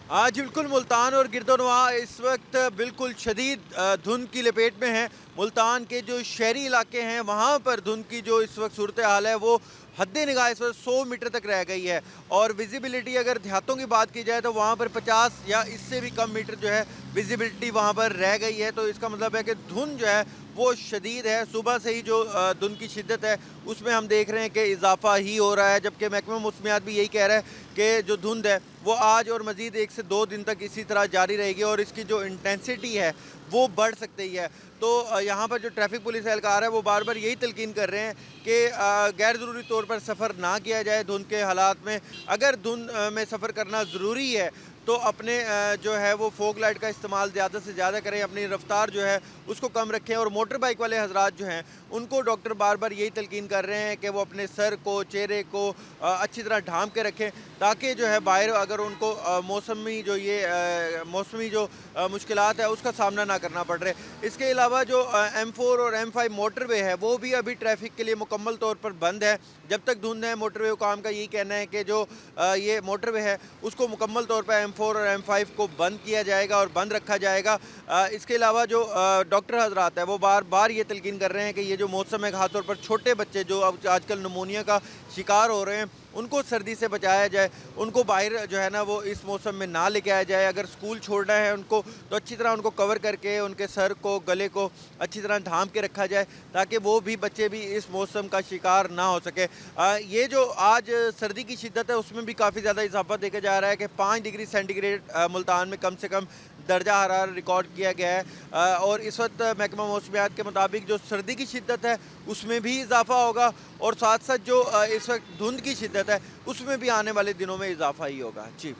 आज बिल्कुल मुल्तान और गिरदोनवा इस वक्त बिल्कुल शदीद धुंध की लपेट में हैं। मुल्तान के जो शहरी इलाके हैं वहाँ पर धुंध की जो इस वक्त सूरत हाल है वो हद निगाह इस वक्त 100 मीटर तक रह गई है। और विजिबिलिटी अगर देहातों की बात की जाए तो वहाँ पर 50 या इससे भी कम मीटर जो है विजिबिलिटी वहाँ पर रह गई है। तो इसका मतलब है कि धुंध जो है वो शदीद है। सुबह से ही जो धुंध की शिद्दत है उसमें हम देख रहे हैं कि इजाफा ही हो रहा है, जबकि महकमा मौसमियात भी यही कह रहा है कि जो धुंध है वो आज और मज़ीद 1 से 2 दिन तक इसी तरह जारी रहेगी और इसकी जो इंटेंसिटी है वो बढ़ सकती है। तो यहाँ पर जो ट्रैफिक पुलिस एहलकार है वो बार बार यही तलकीन कर रहे हैं कि गैर ज़रूरी तौर पर सफ़र ना किया जाए धुंध के हालात में। अगर धुंध में सफ़र करना ज़रूरी है तो अपने जो है वो फोक लाइट का इस्तेमाल ज़्यादा से ज़्यादा करें, अपनी रफ्तार जो है उसको कम रखें। और मोटर बाइक वाले हजरात जो हैं उनको डॉक्टर बार बार यही तलकीन कर रहे हैं कि वो अपने सर को, चेहरे को अच्छी तरह ढांप के रखें, ताकि जो है बाहर अगर उनको मौसमी जो मुश्किलात है उसका सामना ना करना पड़ रहे। इसके अलावा जो M4 और M5 मोटरवे है वो भी अभी ट्रैफिक के लिए मुकम्मल तौर पर बंद है। जब तक धुंध है मोटरवे हुकाम का यही कहना है कि जो ये मोटरवे है उसको मुकम्मल तौर पर M4 और M5 को बंद किया जाएगा और बंद रखा जाएगा। इसके अलावा जो डॉक्टर हजरात है वो बार बार ये तलकीन कर रहे हैं कि ये जो मौसम है खास तौर पर छोटे बच्चे जो अब आजकल निमोनिया का शिकार हो रहे हैं उनको सर्दी से बचाया जाए, उनको बाहर जो है ना वो इस मौसम में ना लेके आया जाए। अगर स्कूल छोड़ना है उनको तो अच्छी तरह उनको कवर करके उनके सर को, गले को अच्छी तरह ढांप के रखा जाए, ताकि वो भी बच्चे भी इस मौसम का शिकार ना हो सके। ये जो आज सर्दी की शिद्दत है उसमें भी काफ़ी ज़्यादा इजाफा देखा जा रहा है कि 5 डिग्री सेंटीग्रेड मुल्तान में कम से कम दर्जा हरारत रिकॉर्ड किया गया है। और इस वक्त महकमा मौसमियात के मुताबिक जो सर्दी की शिद्दत है उसमें भी इजाफा होगा और साथ साथ जो इस वक्त धुंध की शिद्दत है उसमें भी आने वाले दिनों में इजाफा ही होगा। जी।